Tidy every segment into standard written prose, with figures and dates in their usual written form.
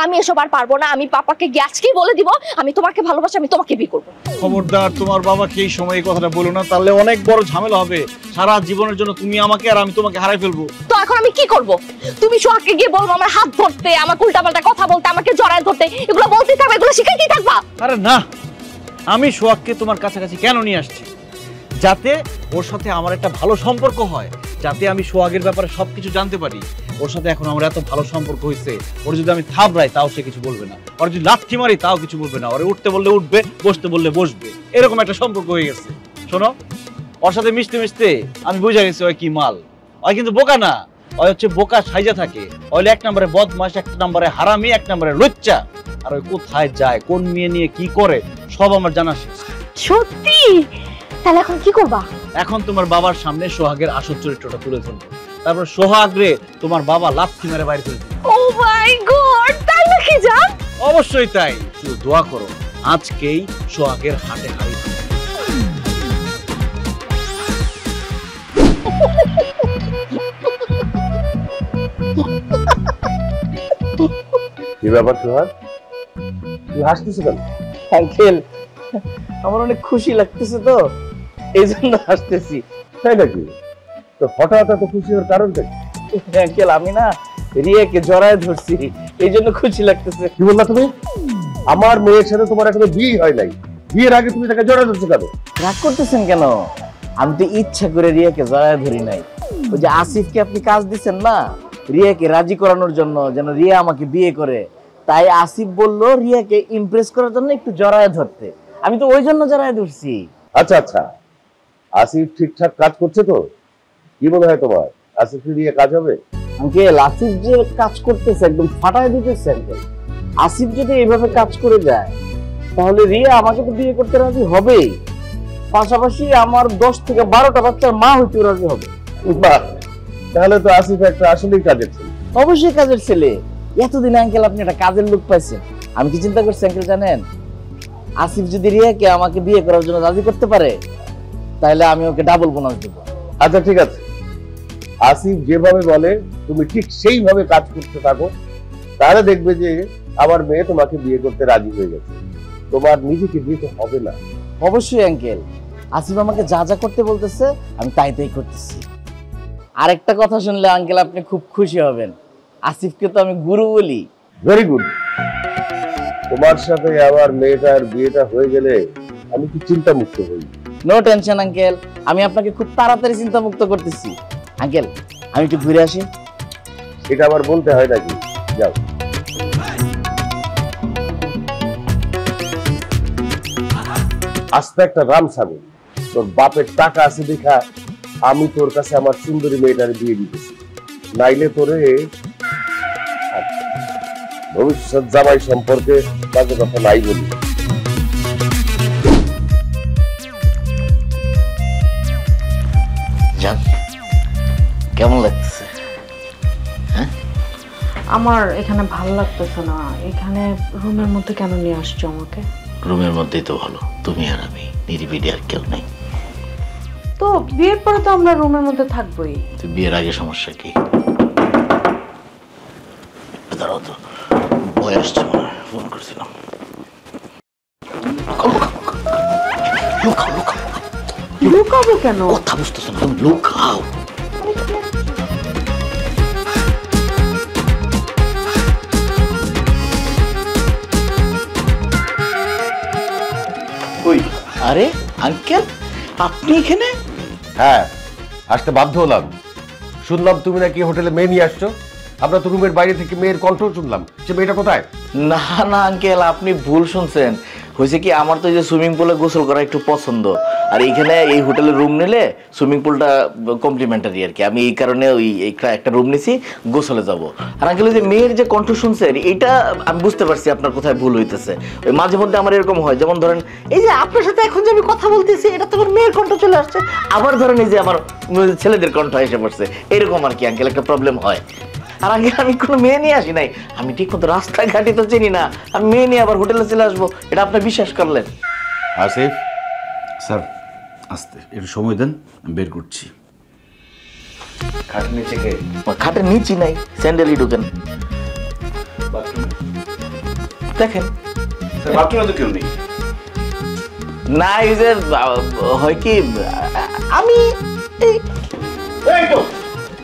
আমি এসব আর পারবো না। আমি পাপাকে গিয়ে আজকেই বলে দিব আমি তোমাকে ভালোবাসি, আমি তোমাকে বিয়ে করবো। খবরদার তোমার বাবাকে এই সময় এই কথাটা বলো না, তাহলে অনেক বড় ঝামেলা হবে। সারা জীবনের জন্য তুমি আমাকে আর আমি তোমাকে হারাই ফেলবো। তো এখন আমি কি করব? তুমি সোহাগকে গিয়ে বলবো আমার হাত ধরতে, আমার উল্টাপাল্টা কথা বলতে, আমাকে জড়ায় ধরতে, এগুলো বলতেই থাকবে, এগুলো শিখাইতেই থাকবা? আরে না, আমি সোহাগকে তোমার কাছাকাছি কেন নিয়ে আসছি? যাতে ওর সাথে আমার একটা ভালো সম্পর্ক হয়, যাতে আমি সোহাগের ব্যাপারে সবকিছু জানতে পারি। ওর সাথে এখন আমার এত ভালো সম্পর্ক হয়েছে, ওর যদি আমি থাবড়াই তাও সে কিছু বলবে না, ওর যদি লাথি মারি তাও কিছু বলবে না, ওরে উঠতে বললে উঠবে, বসতে বললে বসবে, এরকম একটা সম্পর্ক হয়ে গেছে। শোনো, ওর সাথে মিশতে মিশতে আমি বুঝে গেছি ওই কি মাল। ওই কিন্তু বোকা না, ওই হচ্ছে বোকা সাইজা থাকে। ওই এক নম্বরে বদমাশ, এক নম্বরে হারামি, এক নম্বরে লুচ্চা। আর ওই কোথায় যায়, কোন মেয়ে নিয়ে কি করে, সব আমার জানা শেষ। সত্যি? তাহলে এখন কি করবা? এখন তোমার বাবার সামনে সোহাগের আসল চরিত্রটা তুলে ধরবো, তারপর সোহাগ রে তোমার বাবা লাথি মেরে বাইরে ফেলবে। ও মাই গড, তাই নাকি? যা, অবশ্যই তাই। শুধু দোয়া করো আজকেই সোহাগের হাতে হারিয়ে দিবে। কি ব্যাপার সোহাগ, তুই হাসতেছ কেন? আঙ্কেল, আমার অনেক খুশি লাগতেছে তো, এই জন্য হাসতেছি। তাই নাকি? তো হঠাৎ এত খুশি হওয়ার কারণটা কি? আঙ্কেল, আমি না রিয়াকে জড়ায় ধরছি, এই জন্য খুশি লাগতেছে। কি বললা তুমি? আমার মেয়ের সাথে তোমার এখনো বিয়ে হয় নাই, বিয়ের আগে তুমি তাকে জড়ায় ধরছো কেন? রাগ করতেছেন কেন? আমি তো ইচ্ছা করে রিয়াকে জড়ায় ধরি নাই। ওই যে আসিফকে আপনি কাজ দিচ্ছেন না রিয়াকে রাজি করানোর জন্য, যেন রিয়া আমাকে বিয়ে করে, তাই আসিফ বললো রিয়াকে ইমপ্রেস করার জন্য একটু জড়ায় ধরতে, আমি তো ওই জন্য জড়ায় ধরছি। আচ্ছা আচ্ছা, আসিফ ঠিকঠাক কাজ করছে তো? কি মনে হয় তোমার, আসিফ দিয়ে কাজ হবে? আঙ্কেল, আসিফ যে কাজ করতেছে একদম ফাটায় দিতেছে আঙ্কেল। আসিফ যদি এইভাবে কাজ করে যায় তাহলে রিয়া আমাকে তো বিয়ে করতে রাজি হবেই, পাশাপাশি আমার 10 থেকে 12টা বাচ্চার মা হইতে রাজি হবে। বাহ, তাহলে তো আসিফ একটা আসলেই কাজের ছেলে। অবশ্যই কাজের ছেলে। এতদিন আঙ্কেল আপনি একটা কাজের লোক পাইছেন। আমি কি চিন্তা করছি আঙ্কেল জানেন, আসিফ যদি রিয়াকে আমাকে বিয়ে করার জন্য রাজি করতে পারে তাহলে আমি ওকে ডাবল বোনাস দেবো। আচ্ছা ঠিক আছে, আসিফ যেভাবে বলে তুমি ঠিক সেইভাবে কাজ করতে থাকো, তাহলে দেখবে যে আমার মেয়ে তোমাকে বিয়ে করতে রাজি হয়ে গেছে। তোমার নিজেকে দিতে হবে না। অবশ্যই আঙ্কেল, আসিফ আমাকে যা যা করতে বলতেছে আমি তাই তাই করতেছি। আরেকটা কথা শুনলে আঙ্কেল আপনি খুব খুশি হবেন, আসিফকে তো আমি গুরু বলি। Very good. তোমার সাথে আমার মেয়েটার বিয়েটা হয়ে গেলে আমি কি চিন্তা মুক্ত হই। নো টেনশন আঙ্কেল, আমি আপনাকে খুব তাড়াতাড়ি চিন্তা মুক্ত করতেছি। আঙ্কেল, আমি একটু ঘুরে আসি। এটা আবার বলতে হয় নাকি? যাও। আস্তে একটা রাম ছাগল, তোর বাপের টাকা আছে দেখা আমি তোর কাছে আমার সুন্দরী মেয়েটার বিয়ে দিতেছি, নাইলে তোরে ভবিষ্যৎ জামাই সম্পর্কে তাকে কথা নাই বলি। জান, কেমন লাগতেছে? হ্যাঁ, আমার এখানে ভালো লাগতেছে না। এখানে রুমের মধ্যে কেন নিয়ে আসছো আমাকে? রুমের মধ্যেই তো ভালো, তুমি আর আমি, নিরিবিলি আর কেউ নেই। তো বিয়ের পরে তো আমরা রুমের মধ্যে থাকবোই। তুই বিয়ের আগে সমস্যা কি? দাঁড়াও তো, বয় আসছে মনে হয়, ফোন করছিলাম। লুকাবো কেন? কথা বুঝতেছো না তুমি? লুকাও। আরে আঙ্কেল, আপনি এখানে? হ্যাঁ, আসতে বাধ্য হলাম। শুনলাম তুমি নাকি হোটেলে মেয়ে নিয়ে আসছো। আমরা তো রুমের বাইরে থেকে মেয়ের কণ্ঠ শুনলাম। সে মেয়েটা কোথায়? না না আঙ্কেল, আপনি ভুল শুনছেন। হয়েছে কি, আমার তো এই যে সুইমিং পুলে গোসল করা একটু পছন্দ, আর এইখানে এই হোটেলে রুম নিলে সুইমিং পুলটা কমপ্লিমেন্টারি আর কি। আমি এই কারণে ওই একটা রুম নিছি, গোসলে যাব। আর আঙ্কেল, যে মেয়ের যে কণ্ঠ শুনছেন এইটা আমি বুঝতে পারছি আপনার কোথায় ভুল হইতেছে। ওই মাঝে মধ্যে আমার এরকম হয়, যেমন ধরেন এই যে আপনার সাথে এখন যে আমি কথা বলতেছি এটা তো আমার মেয়ের কণ্ঠ চলে আসছে, আবার ধরেন এই যে আমার ছেলেদের কণ্ঠ এসে পড়ছে, এরকম আর কি আঙ্কেল একটা প্রবলেম হয়। আর আগে আমি কোনো মেয়ে নিয়ে আসি নাই, আমি ঠিক মতো রাস্তাঘাটে তো চিনি না, আমি মেয়ে নিয়ে আবার হোটেলে চলে আসবো, এটা আপনি বিশ্বাস করলেন? আসিফ স্যার, আস্তে একটু সময় দেন, আমি বের করছি। খাটের নিচে কে? খাটের নিচে নাই, স্যান্ডেলই ঢুকেন। বাথরুমে দেখেন বাথরুমে তো কেউ নেই। না এই যে হয় কি আমি এই তো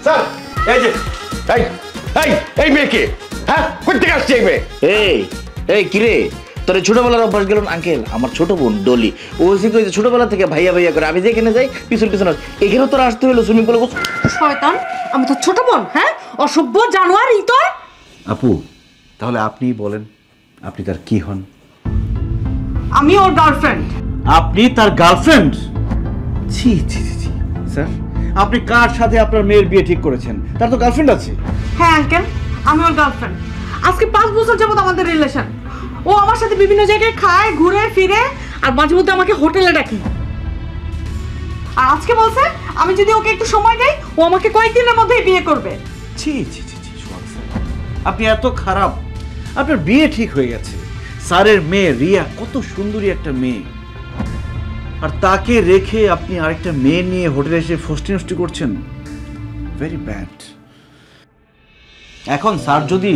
স্যার, এই যে এই এই এই মেয়েকে, হ্যাঁ কই থেকে আসছে এই মেয়ে? এই এই কিরে তোর ছোটবেলার অভ্যাস গেল আঙ্কেল, আমার ছোট বোন ডলি ও হচ্ছে ছোটবেলা থেকে ভাইয়া ভাইয়া করে, আমি যেখানে যাই পিছন পিছন এখানেও তোর আসতে হলো সুইমিং পুলে। শয়তান, আমি তো ছোট বোন, হ্যাঁ অসভ্য জানোয়ার ইতর। আপু তাহলে আপনিই বলেন আপনি তার কি হন? আমি ওর গার্লফ্রেন্ড। আপনি তার গার্লফ্রেন্ড? ছি ছি ছি ছি। স্যার, আপনি কার সাথে আপনার মেয়ের বিয়ে ঠিক করেছেন? তার তো গার্লফ্রেন্ড আছে। হ্যাঁ আঙ্কেল, আমি ওর গার্লফ্রেন্ড। আজকে 5 বছর যাবত আমাদের রিলেশন। ও আমার সাথে বিভিন্ন জায়গায় খায়, ঘুরে ফিরে, আর মাঝে মধ্যে আমাকে হোটেলে ডাকে। আর আজকে বলছে আমি যদি ওকে একটু সময় দেই ও আমাকে কয়েকদিনের মধ্যেই বিয়ে করবে। ছি ছি ছি ছি সোহাগ স্যার, আপনি এত খারাপ। আপনার বিয়ে ঠিক হয়ে গেছে। স্যারের মেয়ে রিয়া কত সুন্দরী একটা মেয়ে, আর তাকে রেখে আপনি আরেকটা মেয়ে নিয়ে হোটেলে এসে ফষ্টি নষ্টি করছেন। Very bad. এখন স্যার যদি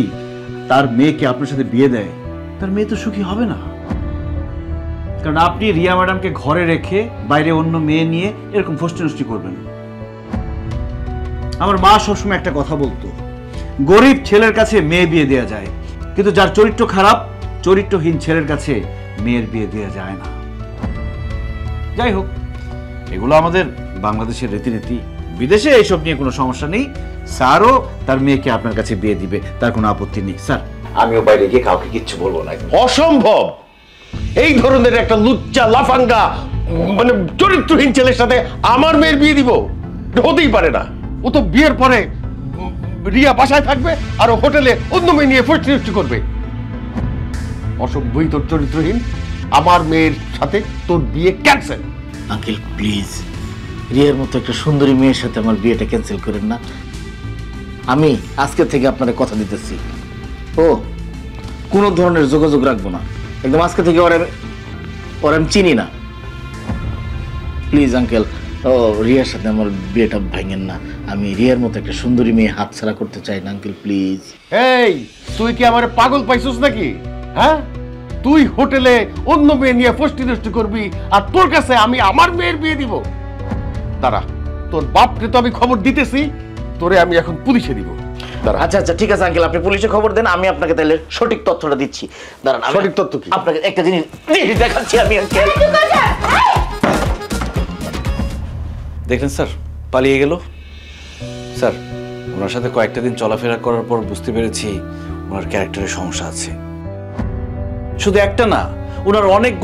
তার মেয়েকে আপনার সাথে বিয়ে দেয়, তার মেয়ে তো সুখী হবে না। কারণ আপনি রিয়া ম্যাডামকে ঘরে রেখে বাইরে অন্য মেয়ে নিয়ে এরকম ফষ্টি নষ্টি করবেন। আমার মা সবসময় একটা কথা বলতো, গরিব ছেলের কাছে মেয়ে বিয়ে দেওয়া যায়, কিন্তু যার চরিত্র খারাপ, চরিত্রহীন ছেলের কাছে মেয়ের বিয়ে দেওয়া যায় না। যাই হোক, এগুলো আমাদের বাংলাদেশের রীতিনীতি। বিদেশে এইসব নিয়ে কোনো সমস্যা নেই। স্যারও তার মেয়েকে আপনার কাছে বিয়ে দিবে, তার কোনো আপত্তি নেই। স্যার, আমিও বাইরে গিয়ে কাউকে কিচ্ছু বলবো না। অসম্ভব! এই ধরনের একটা লুচ্চা লাফাঙ্গা মানে চরিত্রহীন ছেলের সাথে আমার মেয়ের বিয়ে দিব? হতেই পারে না। ও তো বিয়ের পরে রিয়া বাসায় থাকবে আর ও হোটেলে অন্য মেয়ে নিয়ে ফষ্টি করবে। অসভ্যই তোর চরিত্রহীন। আমার মেয়ের সাথে তোর বিয়ে ক্যান্সেল। আঙ্কেল প্লিজ, রিয়ার মতো একটা সুন্দরী মেয়ের সাথে আমার বিয়েটা ক্যান্সেল করেন না। আমি আজকে থেকে আপনাদের কথা দিতেছি, ও কোনো ধরনের যোগাযোগ রাখবো না। একদম আজকে থেকে ওর আমি চিনি না। প্লিজ আঙ্কেল, ও রিয়ার সাথে আমার বিয়েটা ভাঙেন না। আমি রিয়ার মতো একটা সুন্দরী মেয়ে হাতছাড়া করতে চাই না আঙ্কেল, প্লিজ। এই তুই কি আমার পাগল পাইছিস নাকি? হ্যাঁ, তুই হোটেলে অন্য মেয়ে নিয়ে ফষ্টি নষ্টি করবি আর তোর কাছে আমি আমার মেয়ের বিয়ে দিব? দাঁড়া, তোর বাপকে তো আমি খবর দিতেছি, তোরে আমি এখন পুলিশে দিব। দাঁড়া। আচ্ছা আচ্ছা ঠিক আছে আঙ্কেল, আপনি পুলিশে খবর দেন, আমি আপনাকে তাহলে সঠিক তথ্যটা দিচ্ছি। দাঁড়ান, সঠিক তথ্য কি? আপনাকে একটা জিনিস দেখাচ্ছি আমি আঙ্কেল। দেখলেন স্যার, পালিয়ে গেল। স্যার, ওনার সাথে কয়েকটা দিন চলাফেরা করার পর বুঝতে পেরেছি ওনার ক্যারেক্টারের সমস্যা আছে। শুধু একটা না, ওনার অনেক